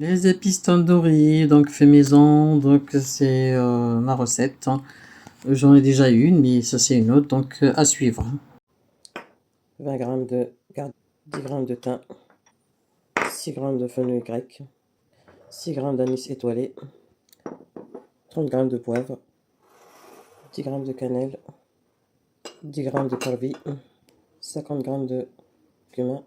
Les épices tandoori, donc fait maison, donc c'est ma recette, hein. J'en ai déjà une, mais ça c'est une autre, donc à suivre. 20 g de garde, 10 g de thym, 6 g de fenouil grec, 6 g d'anis étoilé, 30 g de poivre, 10 g de cannelle, 10 g de parvis, 50 g de cumin,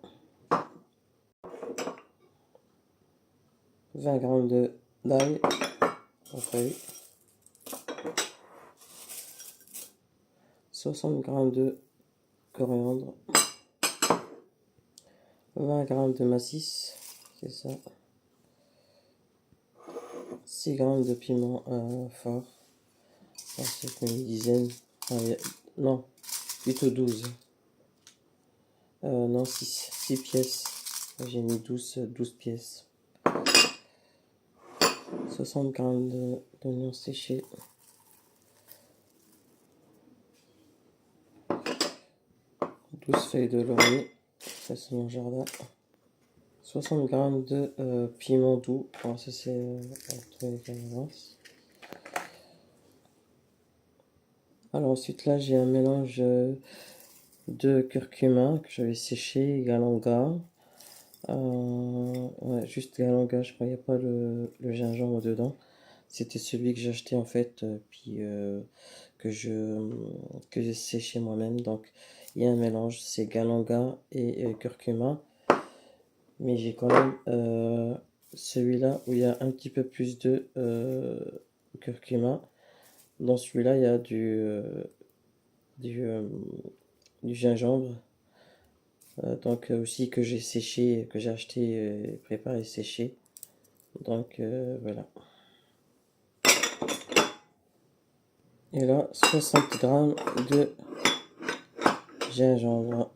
20 g d'ail en feuilles, 60 g de coriandre, 20 g de massis, c'est ça, 6 g de piment fort, c'est une dizaine, non, plutôt 12, non 6 pièces, j'ai mis 12 pièces, 60 g d'oignons séchés, 12 feuilles de laurier, ça c'est mon jardin, 60 g de piment doux, bon, ça c'est entre les carottes. Alors ensuite là j'ai un mélange de curcuma que j'avais séché, galanga, ouais, juste galanga, je crois, il n'y a pas le gingembre dedans. C'était celui que j'ai acheté en fait, puis que j'ai séché moi-même. Donc il y a un mélange, c'est galanga et curcuma. Mais j'ai quand même celui-là où il y a un petit peu plus de curcuma. Dans celui-là, il y a du, euh, du gingembre. Donc aussi que j'ai séché, que j'ai acheté, préparé, séché. Donc voilà. Et là, 60 g de gingembre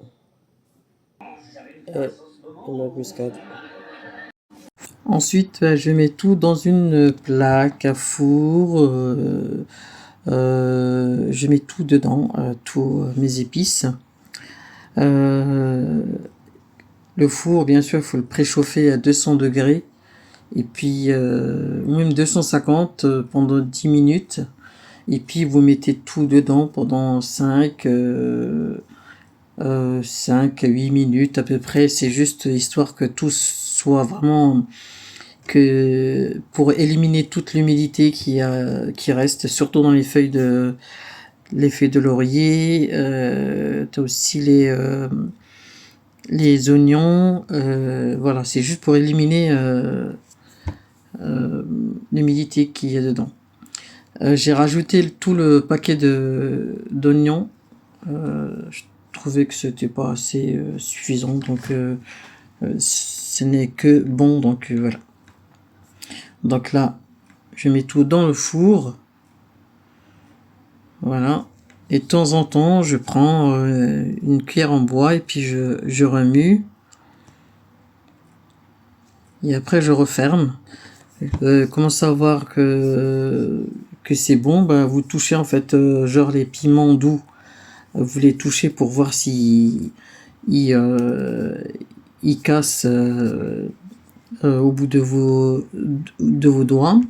et une muscade. Ensuite, je mets tout dans une plaque à four. Je mets tout dedans, tous mes épices. Le four, bien sûr, il faut le préchauffer à 200 degrés. Et puis, même 250 pendant 10 minutes. Et puis, vous mettez tout dedans pendant 5 à 8 minutes à peu près. C'est juste histoire que tout soit vraiment... que pour éliminer toute l'humidité qui reste, surtout dans les feuilles de laurier. T'as aussi les oignons. Voilà, c'est juste pour éliminer l'humidité qu'il y a dedans. J'ai rajouté tout le paquet d'oignons. Je trouvais que c'était pas assez suffisant, donc ce n'est que bon, donc voilà. Donc là, je mets tout dans le four. Voilà. Et de temps en temps, je prends une cuillère en bois et puis je remue. Et après, je referme. Comment savoir que c'est bon? Ben, vous touchez en fait, genre les piments doux. Vous les touchez pour voir si ils cassent au bout de vos doigts,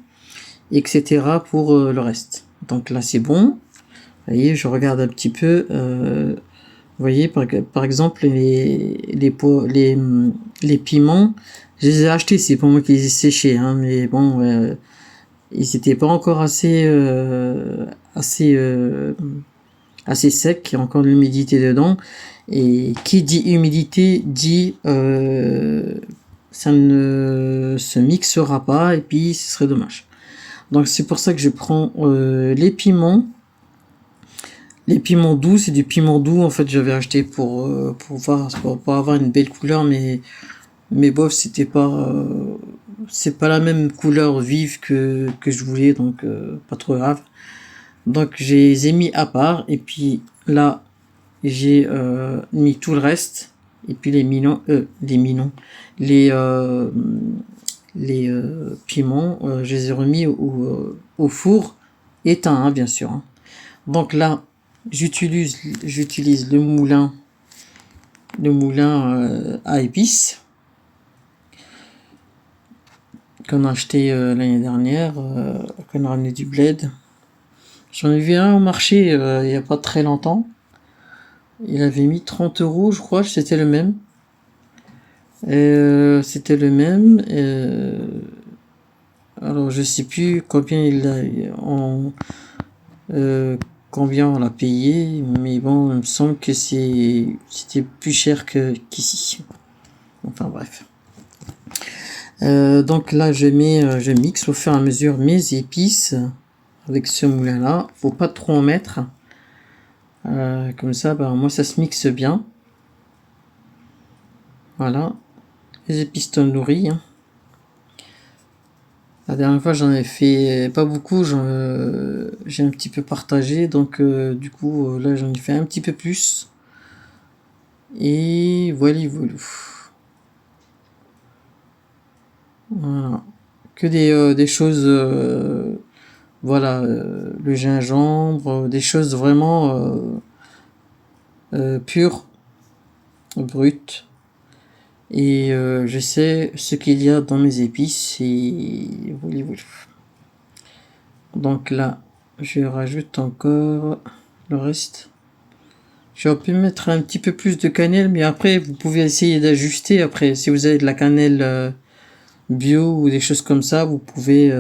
etc. pour le reste. Donc là, c'est bon. Vous voyez, je regarde un petit peu. Vous voyez, par exemple, les piments, je les ai achetés, c'est pas moi qui les ai séchés, hein, mais bon, ils n'étaient pas encore assez secs, il y a encore de l'humidité dedans. Et qui dit humidité dit ça ne se mixera pas, et puis ce serait dommage. Donc c'est pour ça que je prends les piments. Les piments doux, c'est du piment doux. En fait, j'avais acheté pour avoir une belle couleur, mais bof, c'est pas la même couleur vive que je voulais, donc pas trop grave. Donc, je les ai mis à part, et puis là, j'ai mis tout le reste, et puis les piments, je les ai remis au four éteint, hein, bien sûr, hein. Donc là, j'utilise le moulin à épices qu'on a acheté l'année dernière, qu'on a ramené du bled. J'en ai vu un au marché il y a pas très longtemps. Il avait mis 30 euros, je crois, c'était le même. C'était le même. Alors je sais plus combien combien on l'a payé, mais bon, il me semble que c'était plus cher qu'ici. Enfin bref. Donc là je mixe au fur et à mesure mes épices avec ce moulin là. Faut pas trop en mettre. Comme ça, moi ça se mixe bien. Voilà. Les épices tandoori. Hein. La dernière fois j'en ai fait pas beaucoup, j'ai un petit peu partagé, donc du coup là j'en ai fait un petit peu plus. Et voilà, voilà. Que des choses, voilà, le gingembre, des choses vraiment pures, brutes. Et je sais ce qu'il y a dans mes épices et voilà. Donc là, je rajoute encore le reste. J'aurais pu mettre un petit peu plus de cannelle, mais après, vous pouvez essayer d'ajuster. Après, si vous avez de la cannelle bio ou des choses comme ça, vous pouvez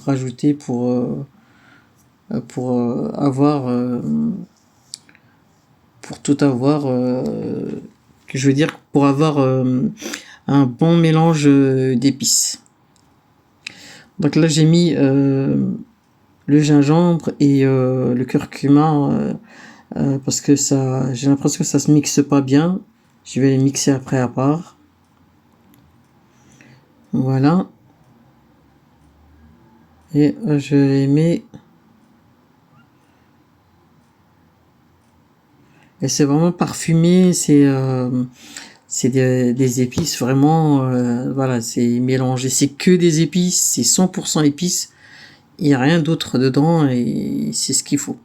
rajouter pour avoir, pour tout avoir, que je veux dire, pour avoir un bon mélange d'épices. Donc là, j'ai mis le gingembre et le curcuma parce que ça, j'ai l'impression que ça se mixe pas bien. Je vais les mixer après à part. Voilà. Et je les mets. Et c'est vraiment parfumé. C'est des épices vraiment. Voilà, c'est mélangé. C'est que des épices. C'est 100% épices. Il n'y a rien d'autre dedans et c'est ce qu'il faut.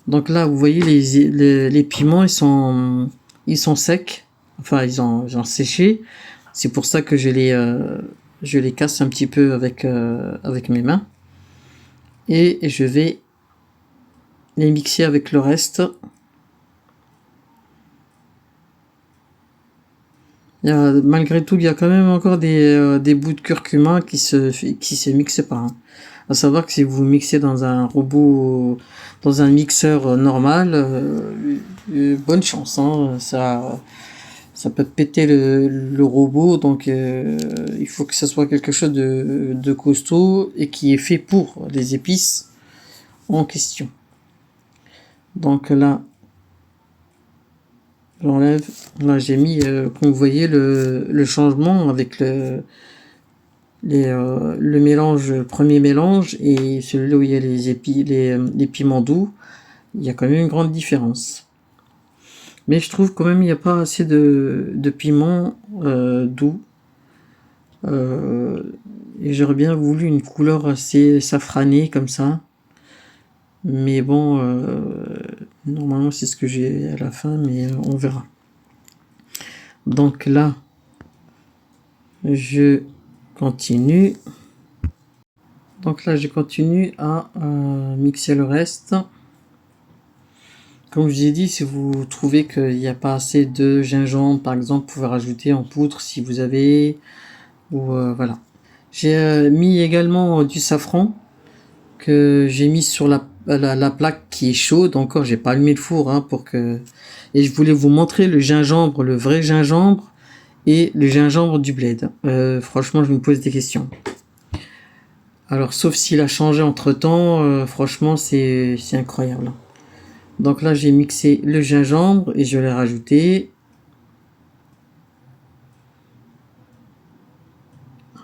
Donc là, vous voyez les piments, ils sont secs. Enfin, ils ont séché. C'est pour ça que je les casse un petit peu avec mes mains. Et je vais les mixer avec le reste. Malgré tout, il y a quand même encore des bouts de curcuma qui se mixent pas. Hein. À savoir que si vous mixez dans un robot, dans un mixeur normal, bonne chance. Hein, ça peut péter le robot, donc il faut que ce soit quelque chose de costaud et qui est fait pour les épices en question. Donc là, j'enlève. Là, j'ai mis, comme vous voyez, le changement avec le mélange, le premier mélange et celui-là où il y a les piments doux. Il y a quand même une grande différence. Mais je trouve quand même il n'y a pas assez de piments doux. Et j'aurais bien voulu une couleur assez safranée comme ça. Mais bon, normalement c'est ce que j'ai à la fin, mais on verra. Donc là, je continue. Donc là, je continue à mixer le reste. Comme je vous ai dit, si vous trouvez qu'il n'y a pas assez de gingembre, par exemple, vous pouvez rajouter en poudre si vous avez. Ou voilà. J'ai mis également du safran que j'ai mis sur la plaque qui est chaude. Encore, j'ai pas allumé le four hein, pour que. Et je voulais vous montrer le gingembre, le vrai gingembre et le gingembre du bled. Franchement, je me pose des questions. Alors, sauf s'il a changé entre temps, franchement, c'est incroyable. Donc là, j'ai mixé le gingembre et je l'ai rajouté.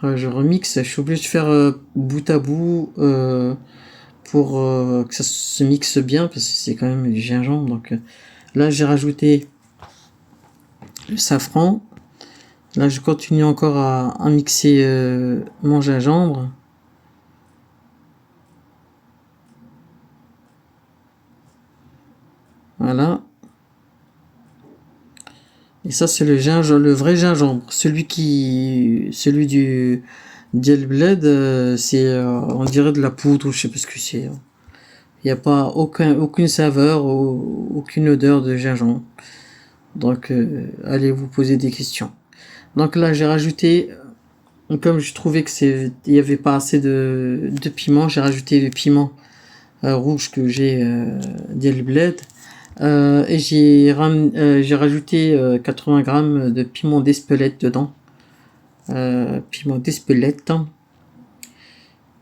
Je remixe, je suis obligé de faire bout à bout pour que ça se mixe bien parce que c'est quand même du gingembre. Donc là, j'ai rajouté le safran. Là, je continue encore à mixer mon gingembre. Voilà. Et ça, c'est le vrai gingembre. Celui ديال البلاد c'est on dirait de la poudre ou je sais pas ce que c'est. Il n'y a pas aucune saveur ou aucune odeur de gingembre. Donc allez vous poser des questions. Donc là j'ai rajouté, comme je trouvais que il y avait pas assez de piment, j'ai rajouté le piment rouge que j'ai d'El Bled. Et j'ai rajouté 80 grammes de piment d'Espelette dedans. Piment d'Espelette.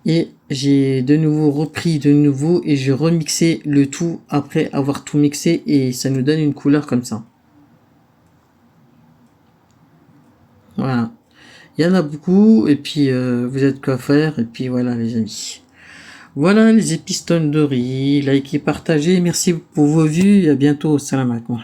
Et j'ai de nouveau repris et j'ai remixé le tout après avoir tout mixé et ça nous donne une couleur comme ça. Voilà. Il y en a beaucoup et puis vous êtes quoi faire et puis voilà les amis. Voilà les épices tonnes de riz, likez, partagez, merci pour vos vues et à bientôt. Salam alaikum.